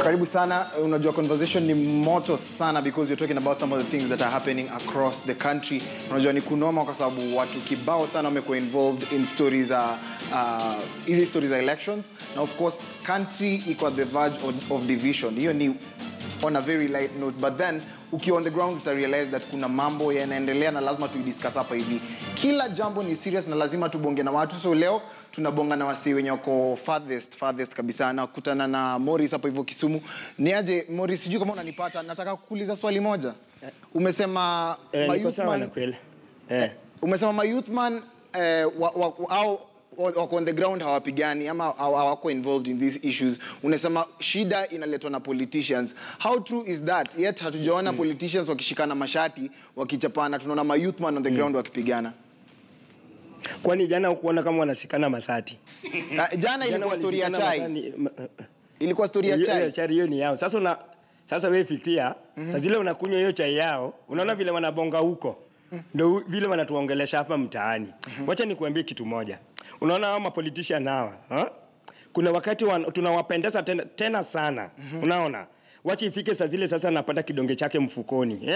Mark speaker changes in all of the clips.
Speaker 1: Karibu sana. Unajua conversation ni moto sana because you're talking about some of the things that are happening across the country. Unajua ni kunoma kwa sababu watu kibao sana wamekuwa involved in stories easy stories are elections. Now of course country iko at the verge of division. Hiyo ni on a very light note, but then ukiwa on the ground uta realize that kuna mambo yanaendelea na lazima tuidiscuss hapa hivi. Kila jambo ni serious na lazima tubonge na watu. So leo tunabonga na wasi wenye wako farthest kabisa. Na kukutana na Morris hapo hivyo Kisumu. Ni aje Morris, sijui kama unanipata. Nataka kukuuliza swali moja. Umesema umesema my youth man wako on the ground hawapigani ama hawako involved in these issues. Unasema shida inaletwa na politicians. How true is that? Yet hatujaona politicians wakishikana mashati wakichapana. Tunaona my youth man on the ground wakipigana.
Speaker 2: Kwani jana ukuona kama wanashikana masati?
Speaker 1: Jana ilikuwa story ya chai. Ilikuwa story ya chai.
Speaker 2: Chai hiyo ni yao. Sasa wewe fikiria, sasa zile unakunywa hiyo chai yao, unaona vile wanabonga huko. Ndio vile wanatuongelesha hapa mtaani. Wacha nikuambie kitu moja. Unaona hao politician hawa, kuna wakati tunawapendeza tena sana. Unaona? Wacha ifike saa zile sasa napata kidonge chake mfukoni,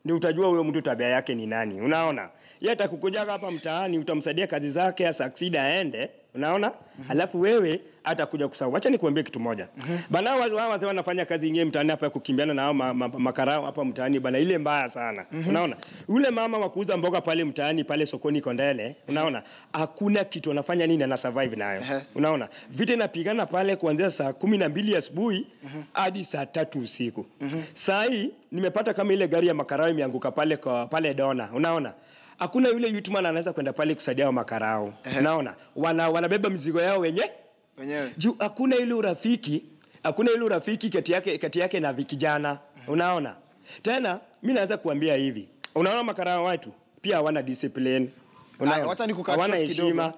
Speaker 2: ndio utajua huyo mtu tabia yake ni nani. Unaona? Yeye atakukuja hapa mtaani, utamsaidia kazi zake ya succeed aende. Unaona? Alafu wewe atakuja kusahau. Acha nikuambie kitu moja. Bana wao wanafanya kazi nyingine mtaani hapa kukimbiana na hao makarao hapa mtaani bana, ile mbaya sana. Unaona? Yule mama wa kuuza mboga pale mtaani pale sokoni Kondele, unaona? Hakuna kitu anafanya nini na survive nayo. Unaona? Vita inapigana pale kuanzia saa 12 asubuhi hadi saa 3 usiku. Saa hii nimepata kama ile gari ya makarao imeanguka pale Dona. Unaona? Hakuna yule youthman anaweza kwenda pale kusaidia wa makarao. Unaona? Wanabeba mizigo yao wenyewe. Juu hakuna ile urafiki kati yake na vikijana. Unaona? Tena mimi naweza kuambia hivi. Unaona makarao watu pia hawana discipline.
Speaker 1: Wacha nikukatisha kidogo.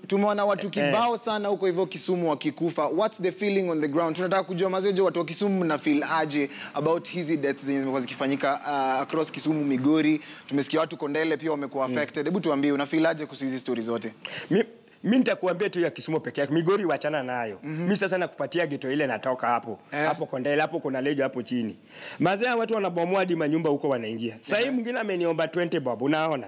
Speaker 1: Tumeona watu kibao sana huko hivyo Kisumu wakikufa. What's the feeling on the ground? Tunataka kujua mazejo watu wa Kisumu na feel aje about hizi deaths zimekuwa zikifanyika across Kisumu, Migori. Tumesikia watu Kondele pia wamekuwa affected. Hebu tuambie una feel aje kuhusu hizi stories zote?
Speaker 2: Mimi nitakuambia tu ya Kisumu peke yake. Migori wachana nayo. Mimi sasa nakupatia ghetto ile natoka hapo. Hapo Kondele, hapo kuna lejo hapo chini. Mazee watu wanabomoa hadi manyumba huko wanaingia. Sasa hivi mwingine ameniomba 20 bob, unaona?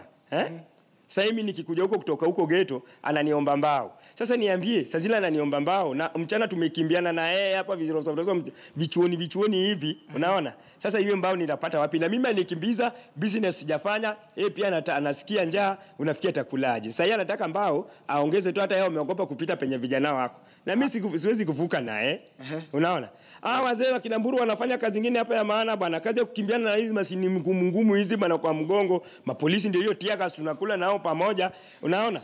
Speaker 2: Sasa mimi nikikuja huko kutoka huko ghetto ananiomba mbao. Sasa niambie, sasa zile ananiomba mbao na mchana tumekimbiana na yeye hapa vichuoni hivi, unaona? Sasa hiyo mbao nitapata wapi? Na mimi anikimbiza business sijafanya, yeye pia anasikia njaa, unafikia atakulaje? Sasa yeye anataka mbao aongeze tu, hata yeye ameogopa kupita penye vijana wako. Na mimi siwezi kuvuka naye. Unaona? Wazee wa Kinamburu wanafanya kazi nyingine hapa ya maana bwana, kazi ya kukimbiana na hizi masini ngumu hizi bwana kwa mgongo. Mapolisi ndio hiyo tiaga tunakula nao pamoja. Unaona?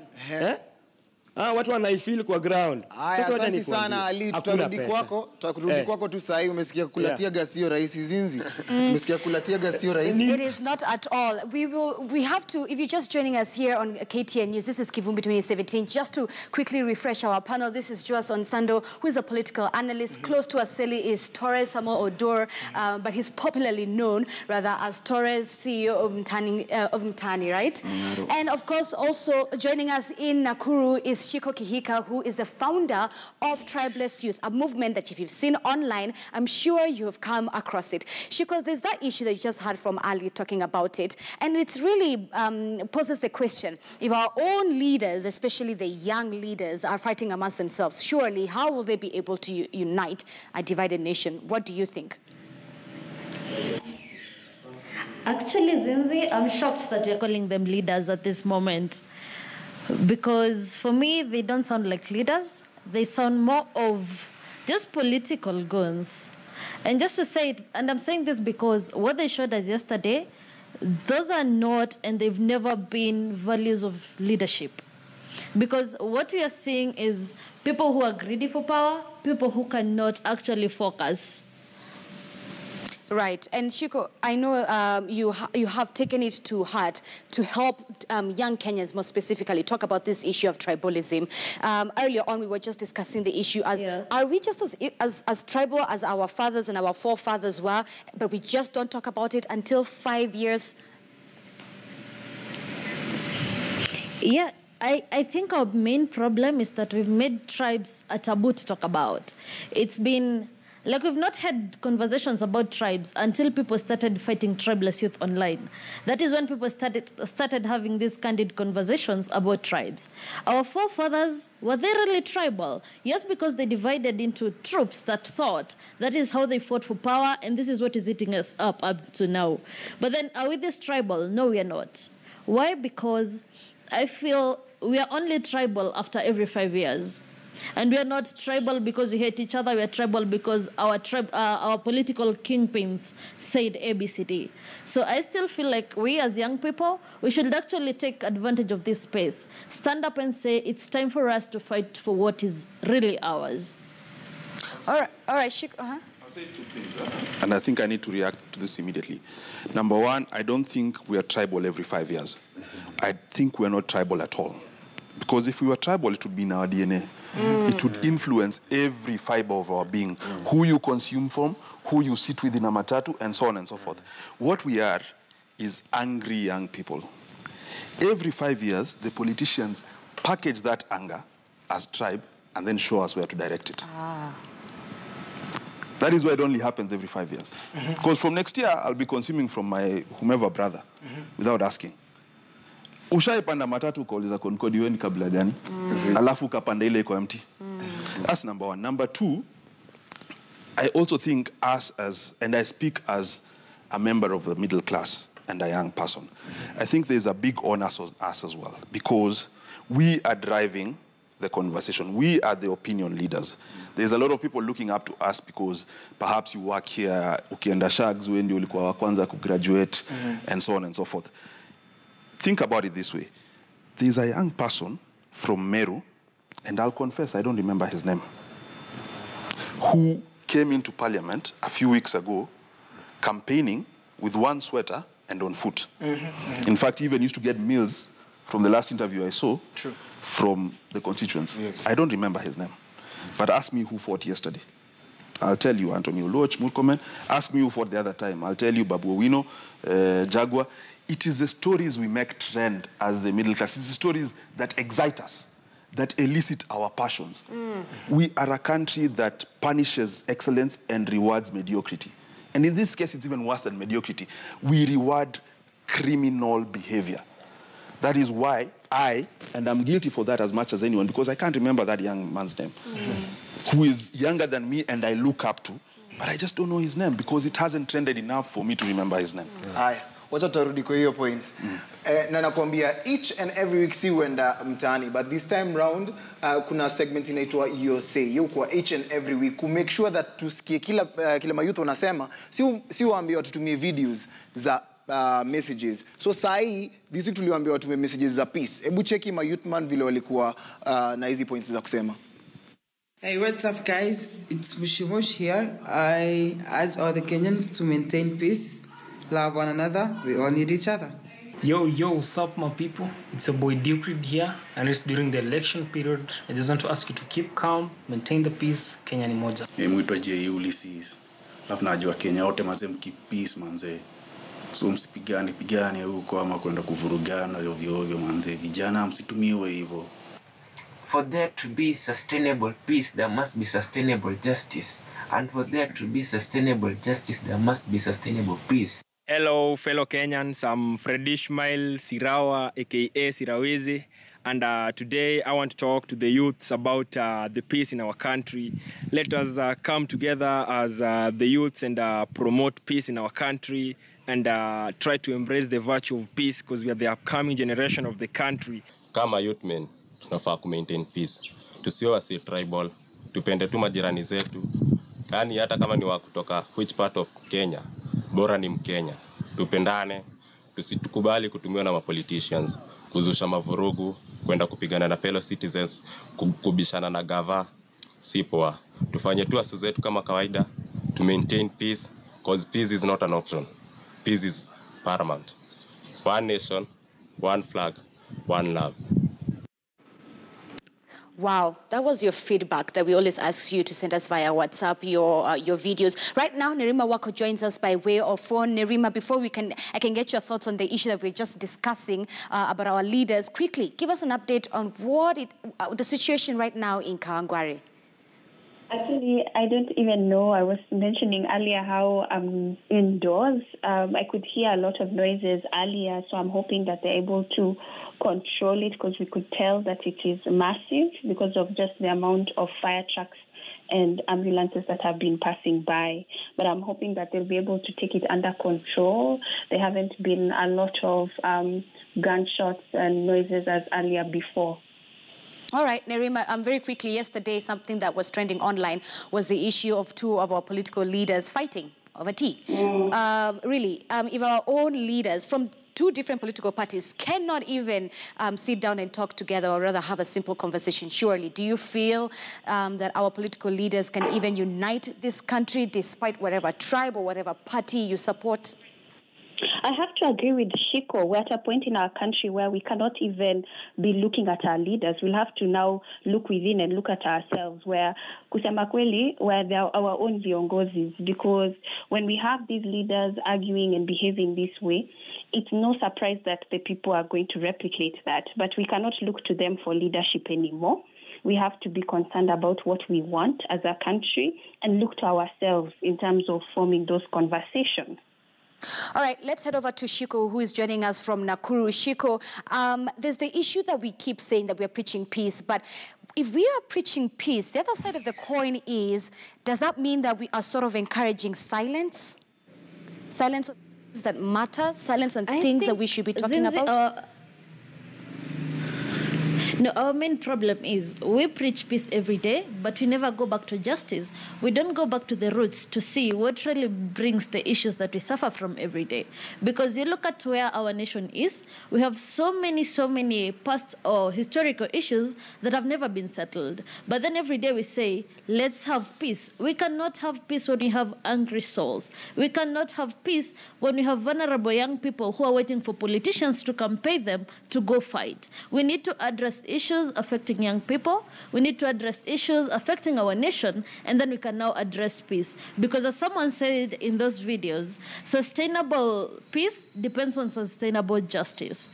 Speaker 2: Watu wanaifeel kwa ground.
Speaker 1: Sasa wacha ni sana Ali, tutarudi kwako tu sasa. Umesikia kulatia gasio rais Zinzi? Umesikia kulatia gasio rais?
Speaker 3: It is not at all. We have to, if you're just joining us here on KTN News, this is Kivumbi 2017. Just to quickly refresh our panel, this is Joas Onsando, who is a political analyst. Close to Aseli is Torres Samuel Odor, but he's popularly known rather as Torres, CEO of Mtani, right? And of course, also joining us in Nakuru is Shiko Kihika, who is the founder of Tribeless Youth, a movement that if you've seen online, I'm sure you have come across it. Shiko, there's that issue that you just heard from Ali talking about it, and it really poses the question, if our own leaders, especially the young leaders, are fighting amongst themselves, surely how will they be able to unite a divided nation? What do you think?
Speaker 4: Actually, Zinzi, I'm shocked that you're calling them leaders at this moment. Because for me, they don't sound like leaders. They sound more of just political goons. And just to say it, and I'm saying this because what they showed us yesterday, those are not, and they've never been, values of leadership. Because what we are seeing is people who are greedy for power, people who cannot actually focus.
Speaker 3: Right. And Shiko, I know you have taken it to heart to help young Kenyans more specifically talk about this issue of tribalism. Earlier on, we were just discussing the issue as, are we just as tribal as our fathers and our forefathers were, but we just don't talk about it until 5 years?
Speaker 4: Yeah. I think our main problem is that we've made tribes a taboo to talk about. It's been Like, we've not had conversations about tribes until people started fighting tribeless youth online. That is when people started having these candid conversations about tribes. Our forefathers, were they really tribal? Yes, because they divided into troops that thought that is how they fought for power, and this is what is eating us up to now. But then, are we this tribal? No, we are not. Why? Because I feel we are only tribal after every 5 years. And we are not tribal because we hate each other. We are tribal because our political kingpins said ABCD. So I still feel like we as young people, we should actually take advantage of this space. Stand up and say it's time for us to fight for what is really ours.
Speaker 3: All right.
Speaker 5: I'll say 2 things. And I think I need to react to this immediately. Number one, I don't think we are tribal every 5 years. I think we are not tribal at all. Because if we were tribal, it would be in our DNA. It would influence every fiber of our being. Who you consume from, who you sit with in a matatu, and so on and so forth. What we are is angry young people. Every 5 years, the politicians package that anger as tribe and then show us where to direct it. That is why it only happens every 5 years. Because from next year, I'll be consuming from my whomever brother without asking. Ushaipanda matatu ukauliza konkodi wewe ni kabila gani? Alafu ukapanda ile iko empty. That's number one. Number two, I also think and I speak as a member of the middle class and a young person, I think there's a big onus on us as well, because we are driving the conversation. We are the opinion leaders. There's a lot of people looking up to us because perhaps you work here, ukienda shags, wewe ndio ulikuwa wa kwanza kugraduate, and so on and so forth. Think about it this way. There's a young person from Meru, and I'll confess, I don't remember his name, who came into parliament a few weeks ago campaigning with one sweater and on foot. In fact, he even used to get meals from the last interview I saw from the constituents. Yes. I don't remember his name. But ask me who fought yesterday. I'll tell you Anthony Oloch, Murkomen. Ask me who fought the other time. I'll tell you Babu Owino, Jaguar. It is the stories we make trend as the middle class. It's the stories that excite us, that elicit our passions. We are a country that punishes excellence and rewards mediocrity. And in this case, it's even worse than mediocrity. We reward criminal behavior. That is why and I'm guilty for that as much as anyone, because I can't remember that young man's name, who is younger than me and I look up to, but I just don't know his name because it hasn't trended enough for me to remember his name.
Speaker 1: Wacha tarudi kwa hiyo point. Na nakwambia each and every week si huenda mtaani, but this time round kuna segment inaitwa You Say. Hiyo kwa each and every week to make sure that tusikie kila mayouth wanasema, si waambie watutumie videos za messages. So sai this week tuliwaambia watume messages za peace. Hebu cheki mayouth man vile walikuwa na hizi points za kusema.
Speaker 6: Hey, what's up guys? It's Mushimosh here. I urge all the Kenyans to maintain peace, love one another. We all need each other.
Speaker 7: Yo, what's up my people? It's your boy Dukrid here, and it's during the election period. I just want to ask you to keep calm, maintain the peace. Kenya ni moja.
Speaker 8: Mwitwa J Ulysses. Alafu najua Kenya wote manze mkeep peace manze. So msipigane huko ama kwenda kuvurugana ovyo manze. Vijana msitumiwe hivyo.
Speaker 9: For there to be sustainable peace, there must be sustainable justice. And for there to be sustainable justice, there must be sustainable peace.
Speaker 2: Hello, fellow Kenyans. I'm Fred Ishmael Sirawa, aka Sirawizi. And today I want to talk to the youths about the peace in our country. Let us come together as the youths and promote peace in our country and try to embrace the virtue of peace because we are the upcoming generation of the country.
Speaker 10: Kama youth men, tunafaa ku-maintain peace. Tusiwe wasi tribal, tupende tu majirani zetu. Yaani hata kama ni wa kutoka which part of Kenya, bora ni Mkenya. Tupendane, tusitukubali kutumiwa na politicians, kuzusha mavurugu, kwenda kupigana na fellow citizens, kubishana na gava, si poa. Tufanye tu asu zetu kama kawaida, to maintain peace, because peace is not an option. Peace is paramount. One nation, one flag, one love.
Speaker 3: Wow, that was your feedback that we always ask you to send us via WhatsApp, your videos. Right now, Nerima Wako joins us by way of phone. Nerima, before I can get your thoughts on the issue that we're just discussing about our leaders, quickly, give us an update on the situation right now in Kawangware.
Speaker 11: Actually, I don't even know. I was mentioning earlier how I'm indoors. I could hear a lot of noises earlier, so I'm hoping that they're able to control it, because we could tell that it is massive because of just the amount of fire trucks and ambulances that have been passing by. But I'm hoping that they'll be able to take it under control. There haven't been a lot of gunshots and noises as earlier before.
Speaker 3: All right, Nerima, very quickly, yesterday something that was trending online was the issue of two of our political leaders fighting over tea. Really, if our own leaders from two different political parties cannot even sit down and talk together, or rather have a simple conversation, surely, do you feel that our political leaders can even unite this country despite whatever tribe or whatever party you support?
Speaker 11: I have to agree with Shiko. We're at a point in our country where we cannot even be looking at our leaders. We'll have to now look within and look at ourselves, where kusema kweli, where there are our own viongozis. Because when we have these leaders arguing and behaving this way, it's no surprise that the people are going to replicate that. But we cannot look to them for leadership anymore. We have to be concerned about what we want as a country and look to ourselves in terms of forming those conversations.
Speaker 3: All right, let's head over to Shiko, who is joining us from Nakuru. Shiko, there's the issue that we keep saying that we're preaching peace, but if we are preaching peace, the other side of the coin is, does that mean that we are sort of encouraging silence? Silence on things that matter? Silence on things that we should be talking about?
Speaker 4: No, our main problem is we preach peace every day, but we never go back to justice. We don't go back to the roots to see what really brings the issues that we suffer from every day. Because you look at where our nation is, we have so many past or historical issues that have never been settled. But then every day we say, let's have peace. We cannot have peace when we have angry souls. We cannot have peace when we have vulnerable young people who are waiting for politicians to come pay them to go fight. We need to address issues affecting young people. We need to address issues affecting our nation, and then we can now address peace. Because as someone said in those videos, sustainable peace depends on sustainable justice.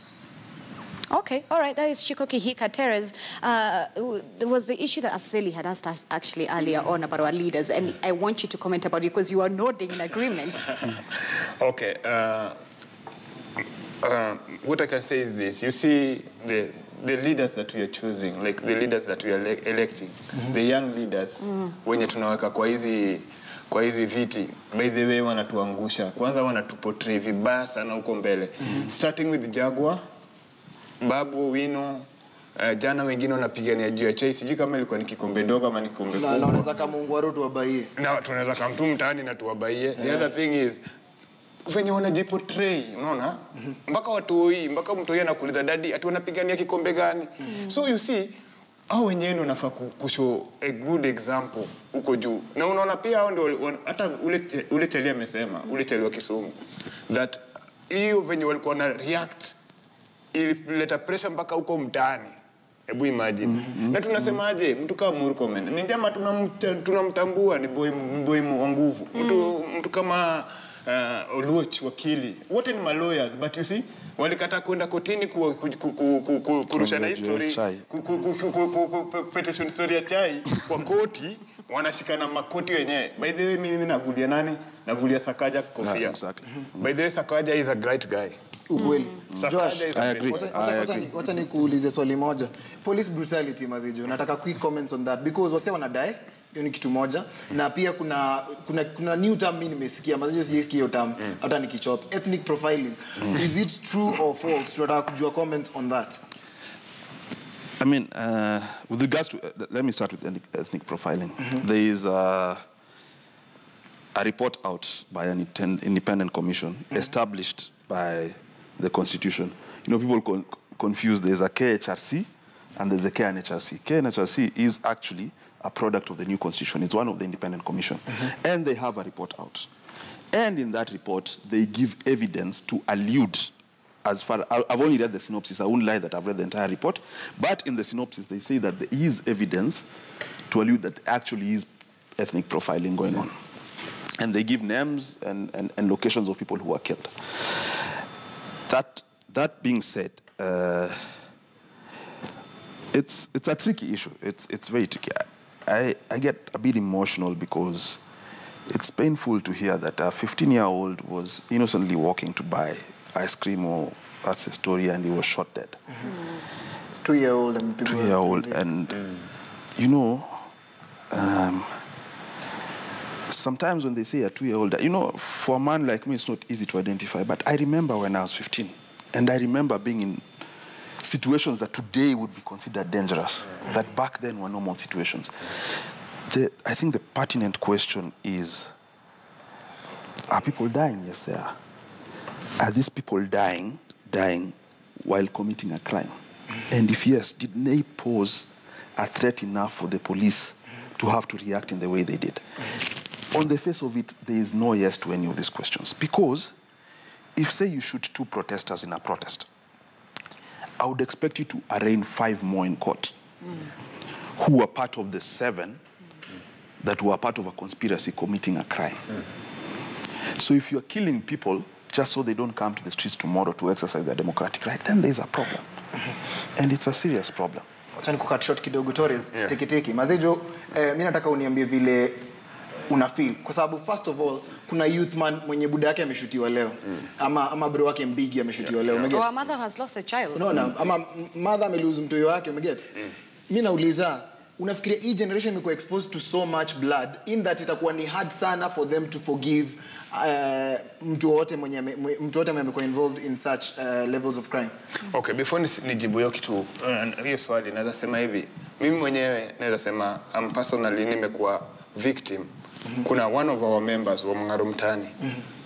Speaker 3: Okay, all right, that is Shiko Kihika Teres. There was the issue that Aseli had asked us actually earlier on about our leaders, and I want you to comment about it because you are nodding in agreement.
Speaker 12: Okay, what I can say is this. You see, the leaders that we are choosing, like the leaders that we are electing, the young leaders, wenye tunaweka kwa hizi viti, by the way wanatuangusha. Kwanza wanatuportray vibaya sana huko mbele. Starting with Jaguar, Babu, Wino, jana wengine wanapigania juu ya chai, sijui kama ilikuwa ni kikombe dogo ama ni kikombe kubwa.
Speaker 1: Na unaweza kama Ungwaru tuwabaie.
Speaker 12: Na tunaweza kama mtu mtaani na tuwabaie. The other thing is, venye wanajiportray, unaona? Mpaka watu hii, mpaka mtu yeye anakuuliza daddy ati wanapigania kikombe gani? So you see, hao wenyewe ndio wanafaa kushow a good example huko juu. Na unaona pia hao ndio hata ule Telia amesema, ule Telia wa Kisumu, that hiyo venye walikuwa na react ilileta pressure mpaka huko mtaani. Hebu imagine. Na tunasemaje, mtu kama Murkomen, ni jamaa tunamtambua, ni boy wa nguvu. Mtu kama Oluoch wakili, wote ni lawyers, but you see walikata kwenda kotini kurushana history, petition story ya chai kwa koti, wanashikana makoti wenyewe. By the way, mimi navulia nani? Navulia Sakaja kofia.
Speaker 5: Exactly.
Speaker 12: By the way, Sakaja is a great guy.
Speaker 1: Ukweli.
Speaker 12: Josh,
Speaker 5: I agree.
Speaker 1: Wacha nikuulize swali moja. Police brutality Mazijo. Nataka quick comments on that because wase wanadai hiyo ni kitu moja, na pia kuna new term mimi nimesikia Mazijo, sijasikia hiyo term hata nikichop, ethnic profiling. Is it true or false? Tunataka kujua comments on that.
Speaker 5: I mean, with regards to, let me start with ethnic profiling. There is a report out by an independent commission established by the Constitution. You know, people confuse, there's a KHRC and there's a KNHRC. KNHRC is actually a product of the new Constitution. It's one of the independent commission. And they have a report out. And in that report, they give evidence to allude, as far, I've only read the synopsis, I won't lie that I've read the entire report, but in the synopsis, they say that there is evidence to allude that there actually is ethnic profiling going on. And they give names and locations of people who were killed. That being said, it's a tricky issue. It's very tricky. I get a bit emotional because it's painful to hear that a 15-year-old was innocently walking to buy ice cream, or that's the story, and he was shot dead.
Speaker 1: 2-year-old and people.
Speaker 5: 2-year-old, and you know, sometimes when they say a 2-year-old, you know, for a man like me, it's not easy to identify. But I remember when I was 15, and I remember being in situations that today would be considered dangerous, that back then were normal situations. I think the pertinent question is, are people dying? Yes, they are. Are these people dying while committing a crime? And if yes, did they pose a threat enough for the police to have to react in the way they did? On the face of it, there is no yes to any of these questions. Because if, say, you shoot 2 protesters in a protest, I would expect you to arraign 5 more in court who were part of the 7 that were part of a conspiracy committing a crime. So if you're killing people just so they don't come to the streets tomorrow to exercise their democratic right, then there's a problem. And it's a serious problem.
Speaker 1: Wacha nikukat short kidogo Torres, teki. Mazejo, mimi nataka uniambie vile una feel. Kwa sababu first of all, kuna youth man mwenye buda yake ameshutiwa leo. Ama bro wake mbigi ameshutiwa leo.
Speaker 3: Or a mother has lost a child.
Speaker 1: Unaona, ama mother amelose mtoyo wake, umeget? Mimi nauliza, unafikiria hii generation imekuwa exposed to so much blood in that itakuwa ni hard sana for them to forgive mtu wote mwenye amekuwa involved in such levels of crime?
Speaker 12: Okay, before nijibu hiyo kitu hiyo swali, naweza sema hivi. Mimi mwenyewe naweza sema personally nimekuwa victim. Kuna one of our members wa Mngaro Mtani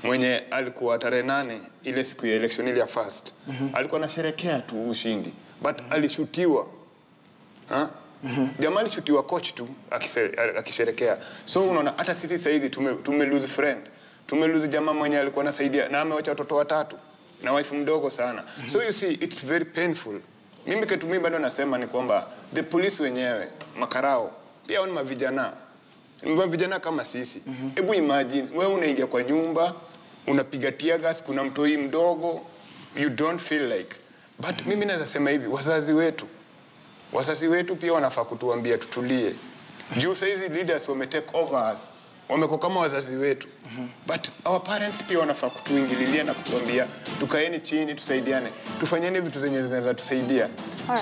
Speaker 12: mwenye alikuwa tarehe 8 ile siku ya election ile ya first. Alikuwa anasherehekea tu ushindi, but alishutiwa. Jamaa alishutiwa coach tu akisherehekea. So unaona hata sisi sasa hivi tume lose friend. Tume lose jamaa mwenye alikuwa anasaidia na amewacha watoto 3 na wife mdogo sana. So you see it's very painful. Mimi kitu mimi bado nasema ni kwamba the police wenyewe makarao pia wana mavijana. Vijana kama sisi. Hebu imagine wewe unaingia kwa nyumba, unapiga tear gas, kuna mtoi mdogo, you don't feel like. But mimi naweza sema hivi, wazazi wetu pia wanafaa kutuambia tutulie. Juu sasa hizi leaders wame take over us. Wamekuwa kama wazazi wetu. But our parents pia wanafaa kutuingililia na kutuambia tukaeni chini tusaidiane. Tufanyeni vitu zenye zinaweza tusaidia.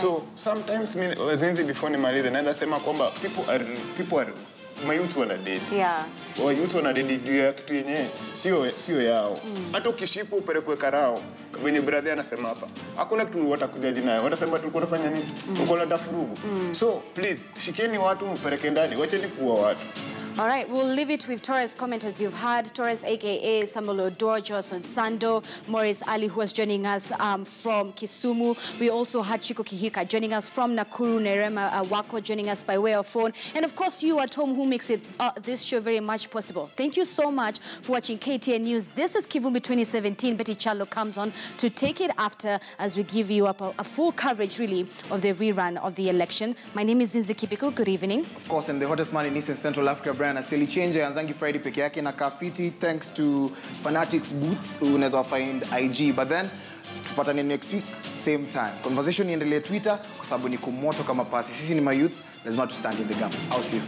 Speaker 12: So sometimes mimi before nimalize naweza sema kwamba people are my youth wana dead. Wa youth wana dead juu ya kitu yenyewe sio yao. Hata ukishipu upelekwe karao. Wenye brother anasema hapa. Hakuna kitu watakujaji nayo. Watasema tulikuwa tunafanya nini? Uko na dafurugu. So please shikeni watu mpeleke ndani. Wacheni kuua watu.
Speaker 3: All right, we'll leave it with Torres' comment as you've heard. Torres, a.k.a. Samuel Odor, Johnson Sando, Morris Ali, who was joining us from Kisumu. We also had Chiko Kihika joining us from Nakuru, Nerema Wako joining us by way of phone. And of course, you at home who makes it this show very much possible. Thank you so much for watching KTN News. This is Kivumbi 2017. Betty Chalo comes on to take it after as we give you a full coverage, really, of the rerun of the election. My name is Zinzi Kipiko. Good evening.
Speaker 1: Of course, and the hottest man in Eastern Central Africa, Brian Asili Change Anzangi Friday peke yake na Kafiti, thanks to Fanatics Boots unaweza find IG, but then tupatane next week same time. Conversation iendelee Twitter kwa sababu ni kumoto kama pasi. Sisi ni mayouth, lazima tu stand in the gap. I'll see you.